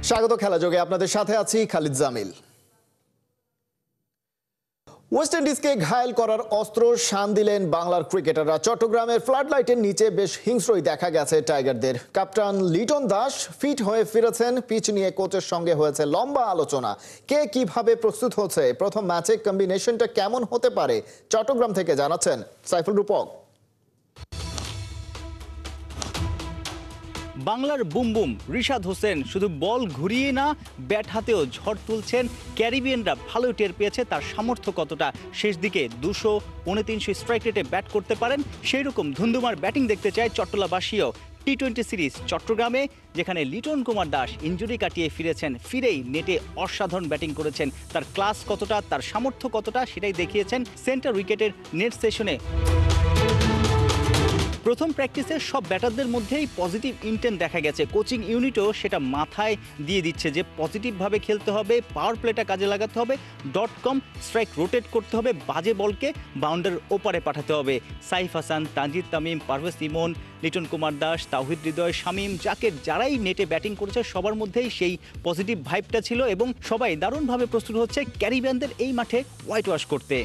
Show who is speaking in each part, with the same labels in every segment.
Speaker 1: স্বাগত খেলাযোগে, আপনাদের সাথে আছি খালিদ জামিল। ওয়েস্ট ইন্ডিজকে ঘায়েল করার অস্ত্র শান দিলেন বাংলার ক্রিকেটাররা। চট্টগ্রামের ফ্লাড লাইটের নিচে বেশ হিংস্রই দেখা গেছে টাইগারদের। ক্যাপ্টেন লিটন দাস ফিট হয়ে ফিরেছেন। পিচ নিয়ে কোচের সঙ্গে হয়েছে লম্বা আলোচনা। কে কিভাবে প্রস্তুত হচ্ছে, প্রথম ম্যাচে কম্বিনেশনটা কেমন হতে পারে, চট্টগ্রাম থেকে জানাচ্ছেন সাইফুল রূপক।
Speaker 2: বাংলার বুম বুম রিশাদ হোসেন শুধু বল ঘুরিয়ে না, ব্যাট হাতেও ঝড় তুলছেন। ক্যারিবিয়ানরা ভালো টের পেয়েছে তার সামর্থ্য কতটা। শেষ দিকে 200-300 স্ট্রাইক রেটে ব্যাট করতে পারেন, সেই রকম ধুন্ধুমার ব্যাটিং দেখতে চায় চট্টলাবাসীও। টি-20 সিরিজ চট্টগ্রামে, যেখানে লিটন কুমার দাস ইনজুরি কাটিয়ে ফিরেছেন, ফিরেই নেটে অসাধারণ ব্যাটিং করেছেন। তার ক্লাস কতটা, তার সামর্থ্য কতটা, সেটাই দেখিয়েছেন সেন্টার উইকেটের নেট সেশনে। প্রথম প্র্যাকটিসে সব ব্যাটারদের মধ্যেই পজিটিভ ইন্টেন্ট দেখা গেছে। কোচিং ইউনিটও সেটা মাথায় দিয়ে দিচ্ছে যে পজিটিভভাবে খেলতে হবে, পাওয়ার প্লেটা কাজে লাগাতে হবে, .com স্ট্রাইক রোটেট করতে হবে, বাজে বলকে বাউন্ডারির ওপারে পাঠাতে হবে। সাইফ হাসান, তানজিদ তামিম, পারভেজ ইমন, লিটন কুমার দাস, তাওহিদ হৃদয়, শামীম, জাকের যারাই নেটে ব্যাটিং করেছে সবার মধ্যেই সেই পজিটিভ ভাইবটা ছিল এবং সবাই দারুণভাবে প্রস্তুত হচ্ছে ক্যারিবিয়ানদের এই মাঠে হোয়াইট ওয়াশ করতে।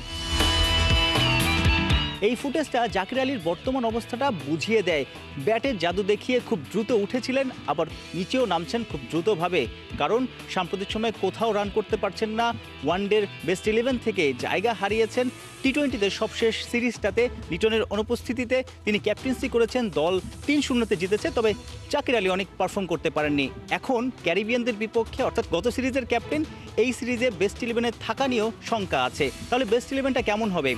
Speaker 2: এই ফুটেজটা জাকির আলীর বর্তমান অবস্থাটা বুঝিয়ে দেয়। ব্যাটের জাদু দেখিয়ে খুব দ্রুত উঠেছিলেন, আবার নিচেও নামছেন খুব দ্রুতভাবে, কারণ সাম্প্রতিক সময়ে কোথাও রান করতে পারছেন না। ওয়ানডের বেস্ট 11 থেকে জায়গা হারিয়েছেন। টি-20তে সবশেষ সিরিজটাতে লিটনের অনুপস্থিতিতে তিনি ক্যাপ্টেন্সি করেছেন, দল 3-0-তে জিতেছে। তবে জাকির আলী অনেক পারফর্ম করতে পারেননি। এখন ক্যারিবিয়ানদের বিপক্ষে, অর্থাৎ গত সিরিজের ক্যাপ্টেন, এই সিরিজে বেস্ট 11-এ থাকা নিয়েও শঙ্কা আছে। তাহলে বেস্ট 11টা কেমন হবে?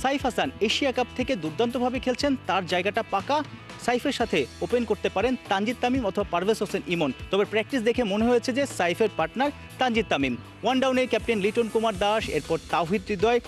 Speaker 2: সাইফ হাসান এশিয়া কাপ থেকে দুর্দান্তভাবে খেলছেন, তার জায়গাটা পাকা। সাইফের সাথে ওপেন করতে পারেন তানজিদ তামিম অথবা পারভেজ হোসেন ইমন। তবে প্র্যাকটিস দেখে মনে হয়েছে যে সাইফের পার্টনার তানজিদ তামিম। ওয়ান ডাউনে ক্যাপ্টেন লিটন কুমার দাস, এরপর তাওহিদ হৃদয়।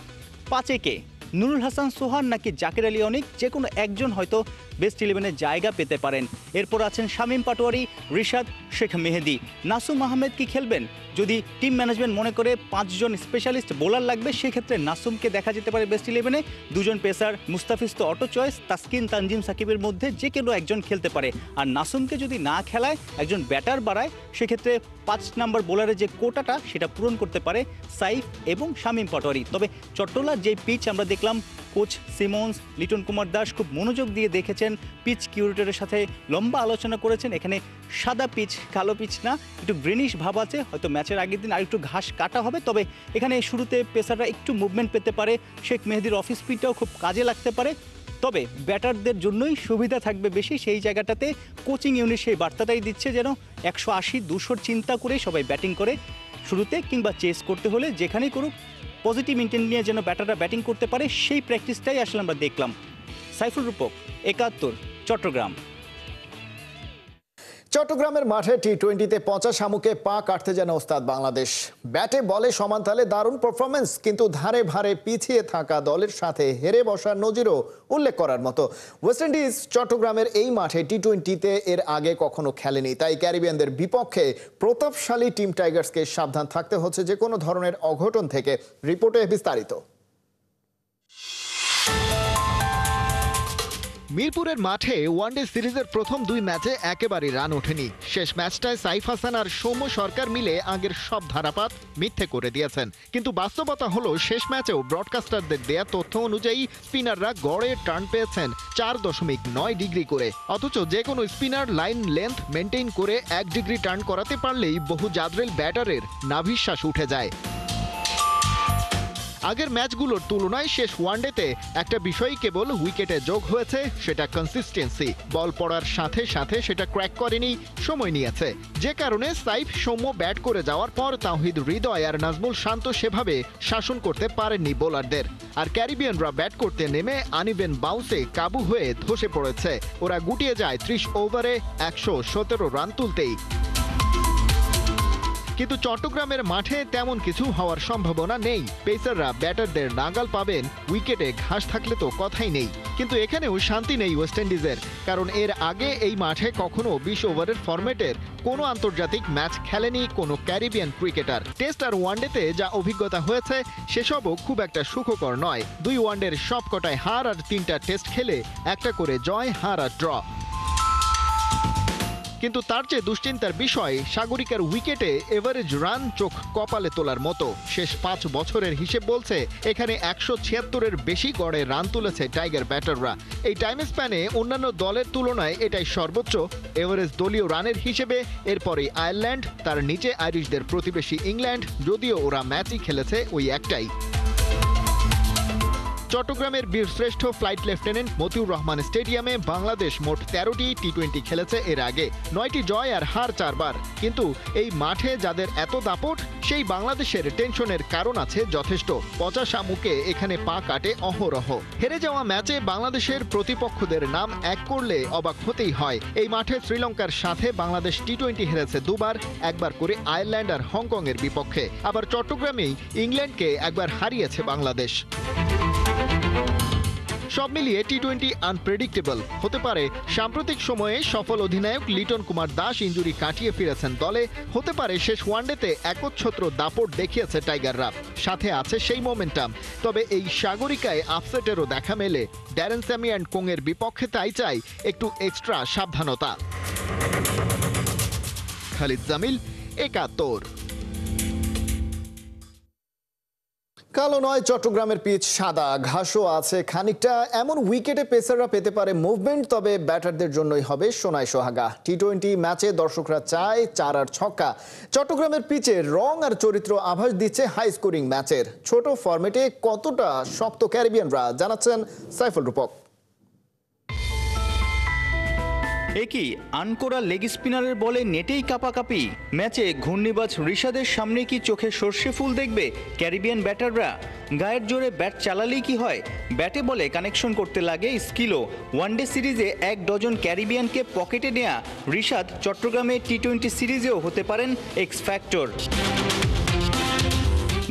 Speaker 2: 5-এ নুরুল হাসান সোহান নাকি জাকির আলী অনিক, যে কোনো একজন হয়তো বেস্ট 11-এ জায়গা পেতে পারেন। এরপর আছেন শামীম পাটোয়ারি, রিশাদ, শেখ মেহেদি। নাসুম আহমেদ কি খেলবেন? যদি টিম ম্যানেজমেন্ট মনে করে 5 জন স্পেশালিস্ট বোলার লাগবে, সেক্ষেত্রে নাসুমকে দেখা যেতে পারে বেস্ট 11-এ। 2 জন পেসার, মুস্তাফিজ তো অটো চয়েস, তাসকিন, তানজিম, সাকিবের মধ্যে যে কেউ একজন খেলতে পারে। আর নাসুমকে যদি না খেলায়, একজন ব্যাটার বাড়ায়, সেক্ষেত্রে 5 নাম্বার বোলারের যে কোটাটা সেটা পূরণ করতে পারে সাইফ এবং শামীম পাটোয়ারি। তবে চট্টলার যে পিচ আমরা দেখলাম, কোচ সিমন্স, লিটন কুমার দাস খুব মনোযোগ দিয়ে দেখেছেন, পিচ কিউরেটরের সাথে লম্বা আলোচনা করেছেন। এখানে সাদা পিচ, কালো পিচ না, একটু গ্রিনিশ ভাব আছে। হয়তো ম্যাচের আগের দিন আর একটু ঘাস কাটা হবে। তবে এখানে শুরুতে পেসাররা একটু মুভমেন্ট পেতে পারে। শেখ মেহেদির অফিস স্পিডটাও খুব কাজে লাগতে পারে। তবে ব্যাটারদের জন্যই সুবিধা থাকবে বেশি। সেই জায়গাটাতে কোচিং ইউনিট সেই বার্তাটাই দিচ্ছে, যেন 180-200 চিন্তা করে সবাই ব্যাটিং করে শুরুতে, কিংবা চেস করতে হলে যেখানেই করুক পজিটিভ ইন্টেন্ট নিয়ে যেন ব্যাটাররা ব্যাটিং করতে পারে, সেই প্র্যাকটিসটাই আসলে আমরা দেখলাম। সাইফুল রূপক, 71, চট্টগ্রাম।
Speaker 1: চট্টগ্রামের মাঠে টি-20তে পচা শামুকে পা কাটতে যেন ওস্তাদ বাংলাদেশ। ব্যাটে বলে সমান তালে দারুণ পারফরমেন্স, কিন্তু ধারে ভারে পিছিয়ে থাকা দলের সাথে হেরে বসার নজিরও উল্লেখ করার মতো। ওয়েস্ট ইন্ডিজ চট্টগ্রামের এই মাঠে টি-20তে এর আগে কখনো খেলেনি, তাই ক্যারিবিয়ানদের বিপক্ষে প্রতাপশালী টিম টাইগার্সকে সাবধান থাকতে হচ্ছে যে কোনো ধরনের অঘটন থেকে। রিপোর্টে বিস্তারিত।
Speaker 3: মিরপুরের মাঠে ওয়ানডে সিরিজের প্রথম 2 ম্যাচে একেবারেই রান ওঠেনি। শেষ ম্যাচটায় সাইফ হাসান আর সৌম্য সরকার মিলে আগের সব ধারাপাত মিথ্যে করে দিয়েছেন। কিন্তু বাস্তবতা হলো, শেষ ম্যাচেও ব্রডকাস্টারদের দেয়া তথ্য অনুযায়ী স্পিনাররা গড়ে টার্ন পেয়েছেন 4.9 ডিগ্রি করে। অথচ যে কোনো স্পিনার লাইন লেন্থ মেনটেইন করে 1 ডিগ্রি টার্ন করাতে পারলেই বহু জাদরেল ব্যাটারের নাভিশ্বাস উঠে যায়। আগের ম্যাচগুলোর তুলনায় শেষ ওয়ানডেতে একটা বিষয় কেবল উইকেটে যোগ হয়েছে, সেটা কনসিস্টেন্সি। বল পড়ার সাথে সাথে সেটা ক্র্যাক করেনি, সময় নিয়েছে। যে কারণে সাইফ সৌম্য ব্যাট করে যাওয়ার পর তাওহিদ হৃদয় আর নাজমুল শান্ত সেভাবে শাসন করতে পারেননি বোলারদের। আর ক্যারিবিয়ানরা ব্যাট করতে নেমে আনইভেন বাউন্সে কাবু হয়ে ধসে পড়েছে। ওরা গুটিয়ে যায় 30 ওভারে 117 রান তুলতেই। কিন্তু চট্টগ্রামের মাঠে তেমন কিছু হওয়ার সম্ভাবনা নেই। পেসাররা ব্যাটারদের নাগাল পাবেন, উইকেটে ঘাস থাকলে তো কথাই নেই। কিন্তু এখানেও শান্তি নেই ওয়েস্ট ইন্ডিজের, কারণ এর আগে এই মাঠে কখনো 20 ওভারের ফরম্যাটের কোনো আন্তর্জাতিক ম্যাচ খেলেনি কোনো ক্যারিবিয়ান ক্রিকেটার। টেস্ট আর ওয়ানডেতে যা অভিজ্ঞতা হয়েছে সেসবও খুব একটা সুখকর নয়। 2 ওয়ানডের সবকটায় হার আর 3টা টেস্ট খেলে একটা করে জয়, হার আর ড্র। কিন্তু তার চেয়ে দুশ্চিন্তার বিষয় সাগরিকার উইকেটে এভারেজ রান চোখ কপালে তোলার মতো। শেষ 5 বছরের হিসেব বলছে এখানে 176-এর বেশি গড়ে রান তুলেছে টাইগার ব্যাটাররা। এই টাইম স্প্যানে অন্যান্য দলের তুলনায় এটাই সর্বোচ্চ এভারেজ দলীয় রানের হিসেবে। এরপরে আয়ারল্যান্ড, তার নিচে আইরিশদের প্রতিবেশী ইংল্যান্ড, যদিও ওরা ম্যাচই খেলেছে ওই একটাই। চট্টগ্রামের বীরশ্রেষ্ঠ ফ্লাইট লেফটেন্যান্ট মতিউর রহমান স্টেডিয়ামে বাংলাদেশ মোট 13টি টি20 খেলেছে এর আগে, 9টি জয় আর হার 4 বার। কিন্তু এই মাঠে যাদের এত দাপট, সেই বাংলাদেশের টেনশনের কারণ আছে যথেষ্ট। পচা শামুকে এখানে পা কাটে অহরহ। হেরে যাওয়া ম্যাচে বাংলাদেশের প্রতিপক্ষদের নাম এক করলে অবাক হতেই হয়। এই মাঠে শ্রীলঙ্কার সাথে বাংলাদেশ টি20 হেরেছে 2 বার, একবার করে আয়ারল্যান্ড আর হংকং এর বিপক্ষে। আবার চট্টগ্রামেই ইংল্যান্ডকে একবার হারিয়েছে বাংলাদেশ। সব মিলিয়ে টি20 আনপ্রেডিক্টেবল হতে পারে। সাম্প্রতিক সময়ে সফল অধিনায়ক লিটন কুমার দাস ইনজুরি কাটিয়ে ফিরেছেন দলে। হতে পারে শেষ ওয়ানডেতে একচ্ছত্র দাপট দেখিয়েছে টাইগাররা, সাথে আছে সেই মোমেন্টাম। তবে এই সাগরিকায় আপসেটেরও দেখা মেলে। ড্যারেন স্যামি অ্যান্ড কোংয়ের বিপক্ষে তাই চাই একটু এক্সট্রা সাবধানতা। খালিদ জামিল, একাত্তর।
Speaker 1: কালো নয় চট্টগ্রামের পিচ, সাদা ঘাসও আছে খানিকটা। এমন উইকেটে পেসাররা পেতে পারে মুভমেন্ট, তবে ব্যাটারদের জন্যই হবে সোনায় সোহাগা। টি20 ম্যাচে দর্শকরা চায় 4 আর ছক্কা। চট্টগ্রামের পিচে রং আর চরিত্র আভাস দিচ্ছে হাই স্কোরিং ম্যাচের। ছোট ফরম্যাটে কতটা শক্ত ক্যারিবিয়ানরা, জানাচ্ছেন সাইফুল রূপক।
Speaker 2: একই আনকোরা লেগ স্পিনারের বলে নেটেই কাপাকাপি। ম্যাচে ঘূর্ণিবাজ ঋষাদের সামনে কি চোখে সর্ষে ফুল দেখবে ক্যারিবিয়ান ব্যাটাররা? গায়ের জোরে ব্যাট চালালেই কি হয়, ব্যাটে বলে কানেকশন করতে লাগে স্কিলও। ওয়ানডে সিরিজে 1 ডজন ক্যারিবিয়ানকে পকেটে নেয়া ঋষাদ চট্টগ্রামে টি20 সিরিজেও হতে পারেন এক্স ফ্যাক্টর।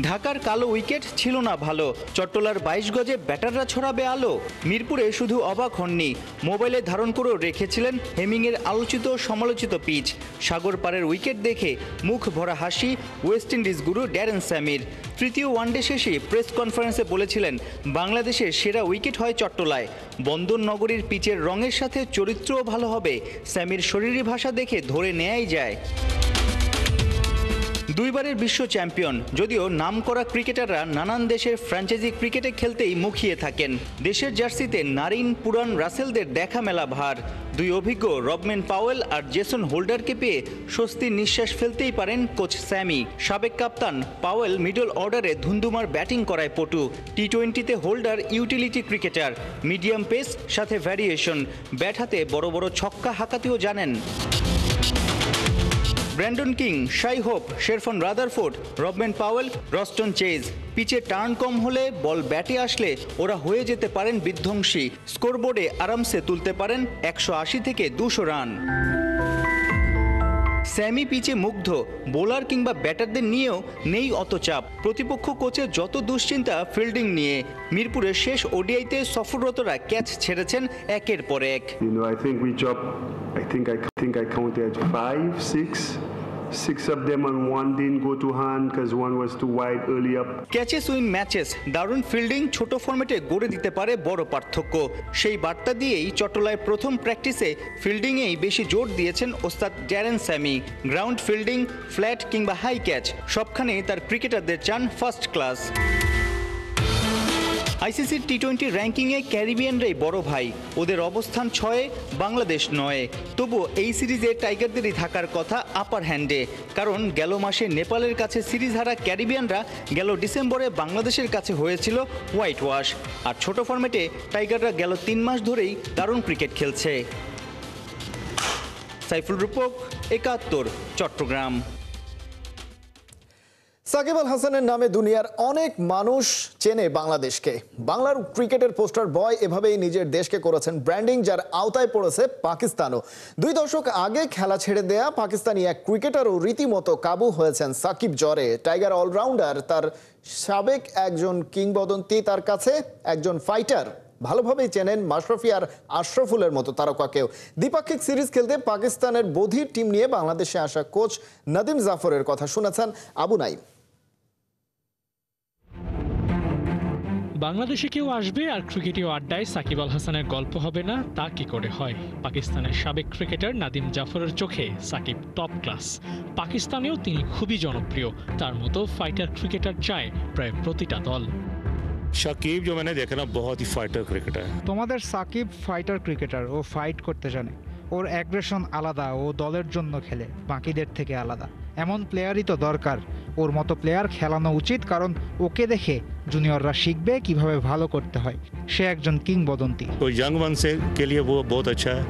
Speaker 2: ঢাকার কালো উইকেট ছিল না ভালো, চট্টলার 22 গজে ব্যাটাররা ছড়াবে আলো। মিরপুরে শুধু অবাক হননি, মোবাইলে ধারণ করেও রেখেছিলেন হেমিংয়ের আলোচিত সমালোচিত পিচ। সাগর পাড়ের উইকেট দেখে মুখ ভরা হাসি ওয়েস্ট ইন্ডিজ গুরু ড্যারেন স্যামির। তৃতীয় ওয়ানডে শেষে প্রেস কনফারেন্সে বলেছিলেন, বাংলাদেশের সেরা উইকেট হয় চট্টলায়। বন্দর নগরীর পিচের রঙের সাথে চরিত্রও ভালো হবে। স্যামির শরীরী ভাষা দেখে ধরে নেয়াই যায়। 2 বারের বিশ্ব চ্যাম্পিয়ন, যদিও নামকরা ক্রিকেটাররা নানান দেশের ফ্র্যাঞ্চাইজি ক্রিকেটে খেলতেই মুখিয়ে থাকেন। দেশের জার্সিতে নারিন, পুরান, রাসেলদের দেখা মেলা ভার। 2 অভিজ্ঞ রবম্যান পাওয়েল আর জেসন হোল্ডারকে পেয়ে স্বস্তির নিঃশ্বাস ফেলতেই পারেন কোচ স্যামি। সাবেক কাপ্তান পাওয়েল মিডল অর্ডারে ধুন্ধুমার ব্যাটিং করায় পটু। টি20তে Holder utility cricketer, medium pace সাথে ভ্যারিয়েশন। ব্যাট হাতে বড় বড় ছক্কা হাঁকাতেও জানেন। Brandon King, Shai Hope, Sherfane Rutherford, Rovman Powell, Roston Chase. পিচে টার্ন কম হলে বল ব্যাটে আসলে ওরা হয়ে যেতে পারেন বিধ্বংসী। স্কোরবোর্ডে আরামসে তুলতে পারেন 180 থেকে 200 রান। স্যামি পিচে মুগ্ধ, বোলার কিংবা ব্যাটারদের নিয়েও নেই অত চাপ। প্রতিপক্ষ কোচের যত দুশ্চিন্তা ফিল্ডিং নিয়ে। মিরপুরের শেষ ওডিআইতে সফররতরা ক্যাচ ছেড়েছেন একের পর এক।
Speaker 4: I counted 5, 6 of them and one didn't go to hand because one was too wide early up.
Speaker 2: Catches win matches, দারুণ ফিল্ডিং ছোট ফরম্যাটে গড়ে দিতে পারে বড় পার্থক্য। সেই বার্তা দিয়েই চট্টলায় প্রথম প্র্যাকটিসে ফিল্ডিংয়েই বেশি জোর দিয়েছেন ওস্তাদ Darren Sammy. Ground fielding, flat কিংবা হাই ক্যাচ, সবখানেই তার ক্রিকেটারদের চান ফার্স্ট ক্লাস। আইসিসির টি20 র্যাঙ্কিংয়ে ক্যারিবিয়ানরাই বড় ভাই, ওদের অবস্থান 6-এ, বাংলাদেশ 9-এ। তবু এই সিরিজে টাইগারদেরই থাকার কথা আপার হ্যান্ডে, কারণ গেল মাসে নেপালের কাছে সিরিজ হারা ক্যারিবিয়ানরা গেল ডিসেম্বরে বাংলাদেশের কাছে হয়েছিল হোয়াইট ওয়াশ। আর ছোট ফরম্যাটে টাইগাররা গেল 3 মাস ধরেই দারুণ ক্রিকেট খেলছে। সাইফুল রূপক, একাত্তর, চট্টগ্রাম।
Speaker 1: সাকিব আল হাসানের নামে দুনিয়ার অনেক মানুষ চেনে বাংলাদেশকে। বাংলার ক্রিকেটের পোস্টার বয় এভাবেই নিজের দেশকে করেছেন ব্র্যান্ডিং, যার আওতায় পড়েছে পাকিস্তানও। 2 দশক আগে খেলা ছেড়ে দেয়া পাকিস্তানি এক ক্রিকেটারও রীতিমতো কাবু হয়েছেন সাকিব জ্বরে। টাইগার অলরাউন্ডার, তার সাবেক একজন কিংবদন্তি, তার কাছে একজন ফাইটার। ভালোভাবেই চেনেন মাশরাফি আর আশরাফুলের মতো তারকাকেও। দ্বিপাক্ষিক সিরিজ খেলতে পাকিস্তানের বধির টিম নিয়ে বাংলাদেশে আসা কোচ নাদিম জাফরের কথা শুনেছেন আবু নাইম।
Speaker 5: বাংলাদেশে কেউ আসবে আর ক্রিকেটীয় আড্ডায় সাকিব আল হাসানের গল্প হবে না, তা কি করে হয়? পাকিস্তানের সাবেক ক্রিকেটার নাদিম জাফরের চোখে সাকিব টপ ক্লাস। পাকিস্তানেও তিনি খুবই জনপ্রিয়। তার মতো ফাইটার ক্রিকেটার চায় প্রায় প্রতিটা দল।
Speaker 6: शाकिब जो मैंने देखा ना बहुत ही फाइटर क्रिकेटर है।
Speaker 7: তোমাদের সাকিব ফাইটার ক্রিকেটার, ও ফাইট করতে জানে, ওর অ্যাগ্রেশন আলাদা, ও দলের জন্য খেলে, বাকিদের থেকে আলাদা। এমন প্লেয়ারই তো দরকার, ওর মতো প্লেয়ার খেলানো উচিত, কারণ ওকে দেখে জুনিয়ররা শিখবে কিভাবে ভালো করতে হয়। সে একজন কিংবদন্তি।
Speaker 6: तो यंग वन से के लिए वो बहुत अच्छा है,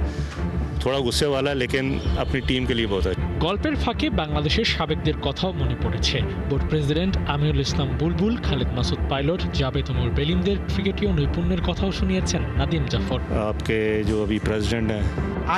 Speaker 6: थोड़ा गुस्से वाला है लेकिन अपनी टीम के लिए बहुत अच्छा।
Speaker 5: গল্পের ফাঁকে বাংলাদেশের সাবেকদের কথাও মনে পড়েছে। বোর্ড প্রেসিডেন্ট আমিনুল ইসলাম বুলবুল, খালেদ মাসুদ পাইলট, জাবেদ ওমর বেলিমদের ক্রিকেটীয় নৈপুণ্যের কথাও শুনিয়েছেন নাদিম জাফর।
Speaker 6: आपके जो अभी प्रेसिडेंट हैं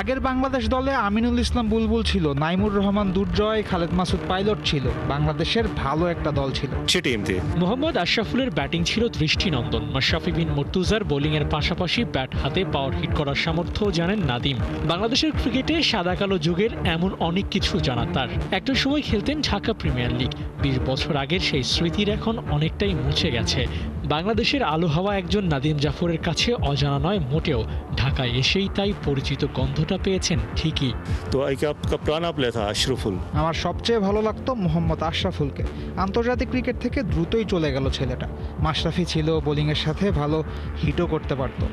Speaker 7: আগের বাংলাদেশ দলে আমিনুল ইসলাম বুলবুল ছিল, নাইমুর রহমান দুর্জয়, খালেদ মাসুদ পাইলট ছিল। বাংলাদেশের ভালো একটা দল ছিল,
Speaker 6: अच्छी टीम थी।
Speaker 5: মোহাম্মদ আশরাফুলের ব্যাটিং ছিল দৃষ্টিনন্দন। মাশরাফি বিন মুর্তুজার বোলিংয়ের পাশাপাশি ব্যাট হাতে পাওয়ার হিট করার সামর্থ্য জানেন নাদিম। বাংলাদেশের ক্রিকেটে সাদা কালো যুগের এমন অনেক কিছু জানা তার। একটা সময় খেলতেন ঢাকা প্রিমিয়ার লিগ। 20 বছর আগের সেই স্মৃতির এখন অনেকটাই মুছে গেছে। বাংলাদেশের আলো হাওয়া একজন নাদিম জাফরের কাছে অজানা নয় মোটেও। ঢাকায় এসেই তাই পরিচিত গন্ধটা পেয়েছেন ঠিকই।
Speaker 6: तो एक आपका पुराना प्लेयर था अशरफुल।
Speaker 7: আমার সবচেয়ে ভালো লাগতো মোহাম্মদ আশরাফুলকে। আন্তর্জাতিক ক্রিকেট থেকে দ্রুতই চলে গেল ছেলেটা। মাশরাফি ছিল, বোলিংয়ের সাথে ভালো হিটও করতে পারতো।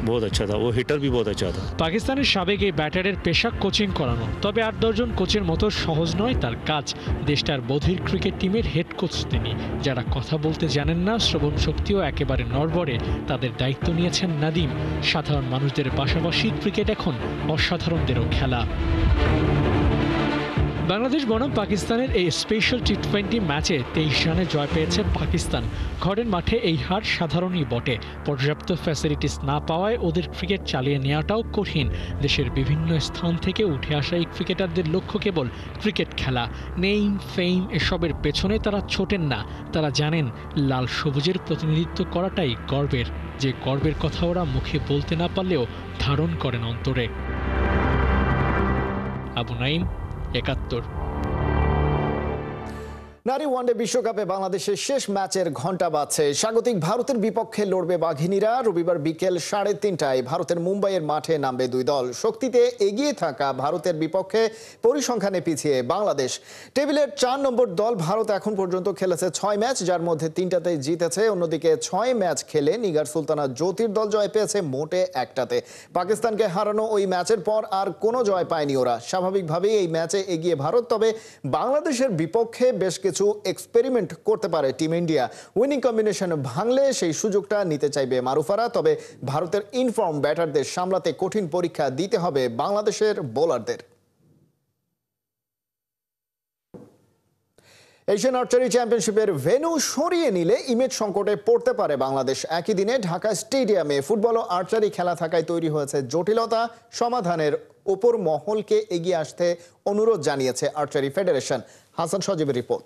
Speaker 6: बहुत अच्छा था, वो हिटर भी बहुत अच्छा था।
Speaker 5: পাকিস্তানের সাবেক এই ব্যাটারের পেশা কোচিং করানো। তবে 8-10 জন কোচের মতো সহজ নয় তার কাজ। দেশটার বধির ক্রিকেট টিমের হেড কোচ তিনি। যারা কথা বলতে জানেন না, শ্রবণ শক্তিও একেবারে নড়বড়ে, তাদের দায়িত্ব নিয়েছেন নাদিম। সাধারণ মানুষদের পাশাপাশি ক্রিকেট এখন অসাধারণদেরও খেলা। বাংলাদেশ বনাম পাকিস্তানের এই স্পেশাল টি20 ম্যাচে 23 রানে জয় পেয়েছে পাকিস্তান। ঘরের মাঠে এই হার সাধারণই বটে। পর্যাপ্ত ফ্যাসিলিটিস না পাওয়ায় ওদের ক্রিকেট চালিয়ে নেওয়াটাও কঠিন। দেশের বিভিন্ন স্থান থেকে উঠে আসা এই ক্রিকেটারদের লক্ষ্য কেবল ক্রিকেট খেলা। নেইম, ফেম এসবের পেছনে তারা ছোটেন না। তারা জানেন লাল সবুজের প্রতিনিধিত্ব করাটাই গর্বের। যে গর্বের কথা ওরা মুখে বলতে না পারলেও ধারণ করেন অন্তরে। আবু নাইম, 71।
Speaker 1: নারী ওয়ানডে বিশ্বকাপে বাংলাদেশের শেষ ম্যাচের ঘণ্টা বাজছে। স্বাগতিক ভারতের বিপক্ষে লড়বে বাঘিনীরা। রবিবার বিকেল 3:30টায় ভারতের মুম্বাইয়ের মাঠে নামবে দুই দল। শক্তিতে এগিয়ে থাকা ভারতের বিপক্ষে পরিসংখ্যানে পিছিয়ে বাংলাদেশ। টেবিলের 4 নম্বর দল ভারত এখন পর্যন্ত খেলেছে 6 ম্যাচ, যার মধ্যে 3টাতেই জিতেছে। অন্যদিকে 6 ম্যাচ খেলে নিগার সুলতানা জ্যোতির দল জয় পেয়েছে মোটে 1টাতে। পাকিস্তানকে হারানো ওই ম্যাচের পর আর কোনো জয় পায়নি ওরা। স্বাভাবিকভাবেই এই ম্যাচে এগিয়ে ভারত, তবে বাংলাদেশের বিপক্ষে বেশ কিছু এক্সপেরিমেন্ট করতে পারে টিম ইন্ডিয়া। উইনিং কম্বিনেশন ভাঙলে সেই সুযোগটা নিতে চাইবে মারুফারা। তবে ভারতের ইনফর্ম ব্যাটারদের সামলাতে কঠিন পরীক্ষা দিতে হবে বাংলাদেশের বোলারদের। এশিয়ান আর্চারি চ্যাম্পিয়নশিপের ভেন্যু সরিয়ে নিলে ইমেজ সংকটে পড়তে পারে বাংলাদেশ। একই দিনে ঢাকা স্টেডিয়ামে ফুটবল ও আর্চারি খেলা থাকায় তৈরি হয়েছে জটিলতা। সমাধানের ওপর মহলকে এগিয়ে আসতে অনুরোধ জানিয়েছে আর্চারি ফেডারেশন। হাসান সজীবের রিপোর্ট।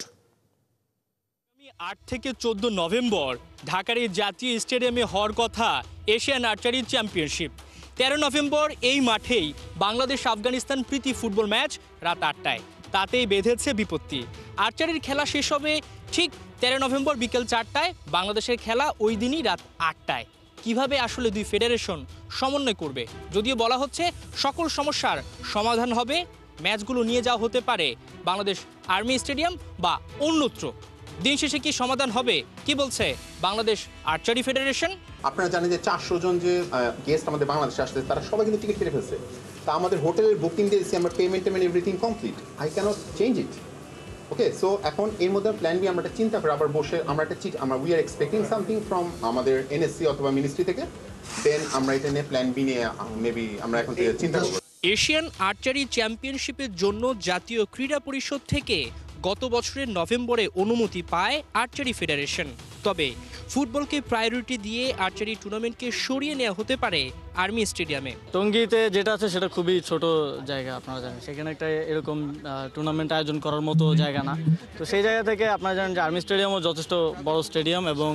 Speaker 8: 8 থেকে 14 নভেম্বর ঢাকার এই জাতীয় স্টেডিয়ামে হওয়ার কথা এশিয়ান আর্চারি চ্যাম্পিয়নশিপ। 13 নভেম্বর এই মাঠেই বাংলাদেশ আফগানিস্তান প্রীতি ফুটবল ম্যাচ রাত 8টায়। তাতেই বেঁধেছে বিপত্তি। আর্চারির খেলা শেষ হবে ঠিক 13 নভেম্বর বিকেল 4টায়। বাংলাদেশের খেলা ওই দিনই রাত 8টায়। কিভাবে আসলে দুই ফেডারেশন সমন্বয় করবে? যদিও বলা হচ্ছে সকল সমস্যার সমাধান হবে, ম্যাচগুলো নিয়ে যাওয়া হতে পারে বাংলাদেশ আর্মি স্টেডিয়াম বা অন্যত্র। দিন শেষে কি সমাধান হবে, কি বলছে বাংলাদেশ আর্চারি ফেডারেশন?
Speaker 9: আপনারা জানেন যে 400 জন যে গেস্ট আমাদের বাংলাদেশে আসছে, তারা সবাই কিন্তু টিকিট কেটে ফেলছে। তা আমাদের হোটেলের বুকিং দিয়েছি আমরা, payment everything complete. I can't change it. Okay, so এখন এর মধ্যে প্ল্যান বি আমরা একটা চিন্তা করে আবার বসে আমরা একটা আমরা we are expecting something from আমাদের এনএসসি অথবা মিনিস্ট্রি থেকে। দেন আমরা এটা নিয়ে প্ল্যান বি নিয়ে মেবি আমরা এখন থেকে চিন্তা করব।
Speaker 8: এশিয়ান আর্চারি চ্যাম্পিয়নশিপের জন্য জাতীয় ক্রীড়া পরিষদ থেকে গত বছরের নভেম্বরে অনুমতি পায় আর্চারি ফেডারেশন। তবে ফুটবলকে প্রায়োরিটি দিয়ে আর্চারি টুর্নামেন্টকে সরিয়ে নেওয়া হতে পারে আর্মি স্টেডিয়ামে।
Speaker 10: টঙ্গীতে যেটা আছে সেটা খুবই ছোট জায়গা, আপনারা জানেন, সেখানে একটা এরকম টুর্নামেন্ট আয়োজন করার মতো জায়গা না। তো সেই জায়গা থেকে আপনারা জানেন যে আর্মি স্টেডিয়ামও যথেষ্ট বড় স্টেডিয়াম এবং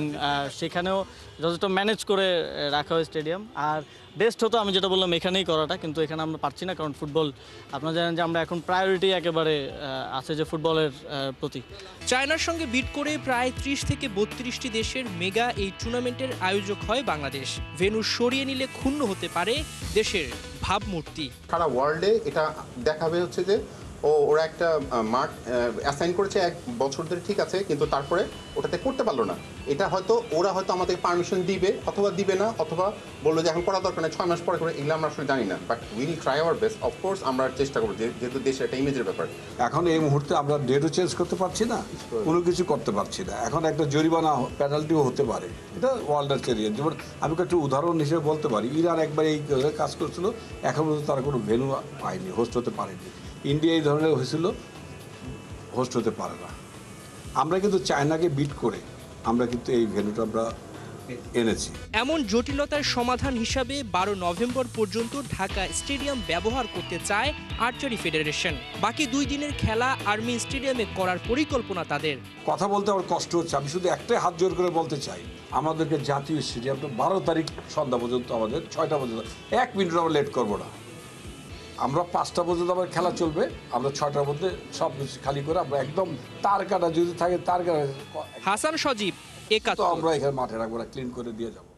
Speaker 10: সেখানেও যথেষ্ট ম্যানেজ করে রাখা হয় স্টেডিয়াম। আর বেস্ট হতো আমি যেটা বললাম এখানেই করাটা, কিন্তু এখানে আমরা পারছি না, কারণ ফুটবল আপনারা জানেন যে আমরা এখন প্রায়োরিটি একেবারে আছে যে ফুটবলের প্রতি।
Speaker 8: চায়নার সঙ্গে বিট করে প্রায় 30 থেকে 32টি দেশের মেগা এই টুর্নামেন্টের আয়োজক হয় বাংলাদেশ। ভেন্যু সরিয়ে নিলে ক্ষুণ্ণ হতে পারে দেশের ভাবমূর্তি।
Speaker 9: সারা ওয়ার্ল্ডে এটা দেখাবে হচ্ছে যে ওরা একটা মাঠ অ্যাসাইন করেছে 1 বছর ধরে, ঠিক আছে, কিন্তু তারপরে ওটাতে করতে পারলো না। এটা হয়তো ওরা হয়তো আমাদের পারমিশন দিবে অথবা দিবে না, অথবা বললো যে এখন করা দরকার নেই, 6 মাস পরে করে, এগুলো আমরা আসলে জানি না। But will try our best, of course আমরা চেষ্টা করবো, যেহেতু দেশের একটা ইমেজের ব্যাপার।
Speaker 11: এখন এই মুহূর্তে আমরা ডেটও চেঞ্জ করতে পারছি না, কোনো কিছু করতে পারছি না। এখন একটা জরিমানা পেনাল্টিও হতে পারে, এটা ওয়ার্ল্ডের ক্যারিয়ার। যেমন আমি একটা উদাহরণ হিসেবে বলতে পারি, ইরান একবার এই কাজ করছিল, এখন পর্যন্ত তারা কোনো ভেন্যু পায়নি, হোস্ট হতে পারেনি। ইন্ডিয়া এই ধরনের হয়েছিল, হোস্ট হতে পারে না। আমরা কিন্তু চায়নাকে বিট করে আমরা কিন্তু এই ভেন্যুটা আমরা এনেছি।
Speaker 8: এমন জটিলতার সমাধান হিসাবে 12 নভেম্বর পর্যন্ত ঢাকা স্টেডিয়াম ব্যবহার করতে চায় আর্চারি ফেডারেশন। বাকি 2 দিনের খেলা আর্মি স্টেডিয়ামে করার পরিকল্পনা তাদের।
Speaker 11: কথা বলতে আমার কষ্ট হচ্ছে, আমি শুধু একটাই হাত জোর করে বলতে চাই, আমাদেরকে জাতীয় স্টেডিয়ামটা 12 তারিখ সন্ধ্যা পর্যন্ত, আমাদের 6টা পর্যন্ত 1 মিনিট আমরা লেট করবো না। আমরা 5টা পর্যন্ত আমার খেলা চলবে, আমরা 6টার মধ্যে সব কিছু খালি করে আমরা একদম তার কাটা যদি থাকে তার কাটা।
Speaker 8: হাসান সজীব,
Speaker 11: আমরা এখানে মাঠে রাখবো না, ক্লিন করে দিয়ে যাবো।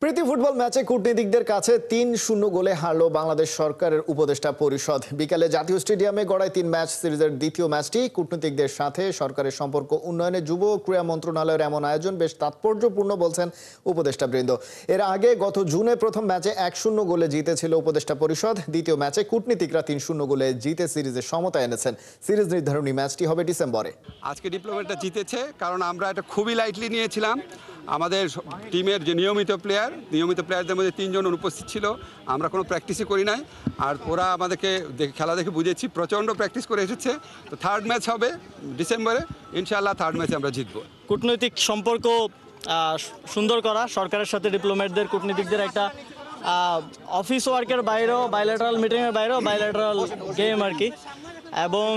Speaker 1: প্রীতি ফুটবল ম্যাচে কূটনীতিকদের কাছে 3-0 গোলে হারল বাংলাদেশ সরকারের উপদেষ্টা পরিষদ। বিকালে জাতীয় স্টেডিয়ামে গড়ায় 3 ম্যাচ সিরিজের দ্বিতীয় ম্যাচটি। কূটনীতিকদের সাথে সরকারের সম্পর্ক উন্নয়নে যুব ক্রীড়া মন্ত্রণালয়ের এমন আয়োজন বেশ তাৎপর্যপূর্ণ বলছেন উপদেষ্টাবৃন্দ। এর আগে গত জুনে প্রথম ম্যাচে 1-0 গোলে জিতেছিল উপদেষ্টা পরিষদ। দ্বিতীয় ম্যাচে কূটনীতিকরা 3-0 গোলে জিতে সিরিজে সমতা এনেছেন। সিরিজ নির্ধারণী ম্যাচটি হবে ডিসেম্বরে।
Speaker 12: আজকে ডিপ্লোমেটটা জিতেছে কারণ আমরা এটা খুবই লাইটলি নিয়েছিলাম। আমাদের টিমের যে নিয়মিত প্লেয়ারদের মধ্যে 3 জন অনুপস্থিত ছিল, আমরা কোনো প্র্যাকটিসই করি নাই, আর ওরা আমাদেরকে খেলা দেখে বুঝেছি প্রচণ্ড প্র্যাকটিস করে এসেছে। তো 3rd ম্যাচ হবে ডিসেম্বরে, ইনশাআল্লাহ 3rd ম্যাচে আমরা জিতবো।
Speaker 10: কূটনৈতিক সম্পর্ক সুন্দর করা, সরকারের সাথে ডিপ্লোমেটদের, কূটনীতিকদের একটা অফিস ওয়ার্কের বাইরেও, বাইল্যাটারাল মিটিংয়ের বাইরেও বাইল্যাটারাল গেম আর কি, এবং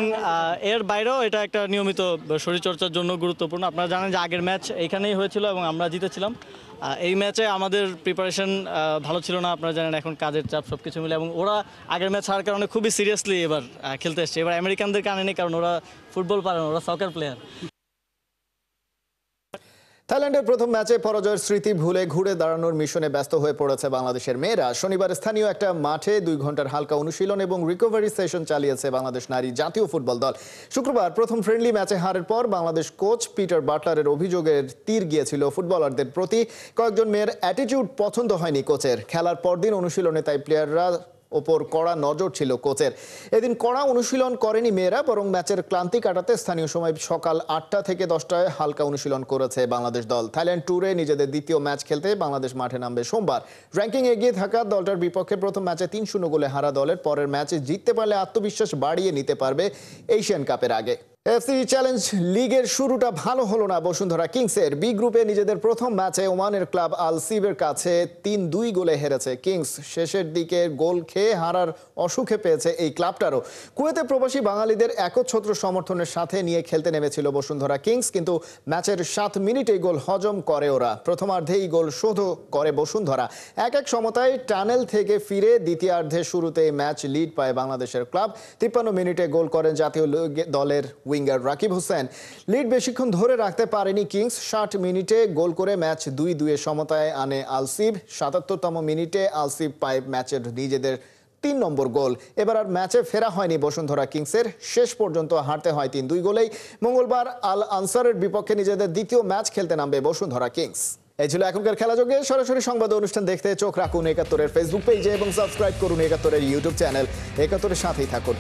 Speaker 10: এর বাইরেও এটা একটা নিয়মিত শরীরচর্চার জন্য গুরুত্বপূর্ণ। আপনারা জানেন যে আগের ম্যাচ এইখানেই হয়েছিল এবং আমরা জিতেছিলাম। এই ম্যাচে আমাদের প্রিপারেশন ভালো ছিল না, আপনারা জানেন, এখন কাজের চাপ সব কিছু মিলে, এবং ওরা আগের ম্যাচ হারার কারণে খুবই সিরিয়াসলি এবার খেলতে এসছে। এবার আমেরিকানদেরকে আনেনি, কারণ ওরা ফুটবল পারে না, ওরা সকার প্লেয়ার।
Speaker 1: থাইল্যান্ডের প্রথম ম্যাচে পরাজয়ের স্মৃতি ভুলে ঘুরে দাঁড়ানোর মিশনে ব্যস্ত হয়ে পড়েছে বাংলাদেশের মেয়েরা। শনিবার স্থানীয় একটা মাঠে 2 ঘন্টার হালকা অনুশীলন এবং রিকভারি সেশন চালিয়েছে বাংলাদেশ নারী জাতীয় ফুটবল দল। শুক্রবার প্রথম ফ্রেন্ডলি ম্যাচে হারের পর বাংলাদেশ কোচ পিটার বাটলারের অভিযোগের তীর গিয়েছিল ফুটবলারদের প্রতি। কয়েকজন মেয়ের অ্যাটিটিউড পছন্দ হয়নি কোচের। খেলার পরদিন অনুশীলনে তাই প্লেয়াররা ওপর কড়া নজর ছিল কোচের। এদিন কড়া অনুশীলন করেনি মেয়েরা, বরং ম্যাচের ক্লান্তি কাটাতে স্থানীয় সময় সকাল 8টা থেকে 10টায় হালকা অনুশীলন করেছে বাংলাদেশ দল। থাইল্যান্ড ট্যুরে নিজেদের দ্বিতীয় ম্যাচ খেলতে বাংলাদেশ মাঠে নামবে সোমবার। র্যাঙ্কিং এগিয়ে থাকা দলটার বিপক্ষে প্রথম ম্যাচে 3-0 গোলে হারা দলের পরের ম্যাচে জিততে পারলে আত্মবিশ্বাস বাড়িয়ে নিতে পারবে এশিয়ান কাপের আগে। এফসি চ্যালেঞ্জ লিগের শুরুটা ভালো হলো না বসুন্ধরা কিংসের। বি গ্রুপে নিজেদের প্রথম ম্যাচে ওমানের ক্লাব আল সিবের কাছে 3-2 গোলে হেরেছে কিংস। শেষের দিকে গোল খেয়ে হারার অসুখে পেয়েছে এই ক্লাবটারও। কুয়েতে প্রবাসী বাঙালিদের একচ্ছত্র সমর্থনের সাথে নিয়ে খেলতে নেমেছিল বসুন্ধরা কিংস, কিন্তু ম্যাচের 7 মিনিটেই গোল হজম করে ওরা। প্রথমার্ধেই গোল শোধ করে বসুন্ধরা। 1-1 সমতায় টানেল থেকে ফিরে দ্বিতীয়ার্ধে শুরুতেই ম্যাচ লিড পায় বাংলাদেশের ক্লাব। 53 মিনিটে গোল করেন জাতীয় দলের উইঙ্গার রাকিব হোসেন। লিড বেশিক্ষণ ধরে রাখতে পারেনি কিংস। 60 মিনিটে গোল করে ম্যাচ 2-2 সমতায় আনে আলসিব। 77তম মিনিটে আলসিব পায় ম্যাচের নিজেদের 3 নম্বর গোল। এবার আর ম্যাচে ফেরা হয়নি বসুন্ধরা কিংসের। শেষ পর্যন্ত হারতে হয় 3-2 গোলেই। মঙ্গলবার আল আনসারের বিপক্ষে নিজেদের দ্বিতীয় ম্যাচ খেলতে নামবে বসুন্ধরা কিংস। এই ছিল এখনকার খেলাযোগে। সরাসরি সংবাদ অনুষ্ঠান দেখতে চোখ রাখুন 71-এর ফেসবুক পেজে এবং সাবস্ক্রাইব করুন 71-এর ইউটিউব চ্যানেল। 71-এর সাথেই থাকুন।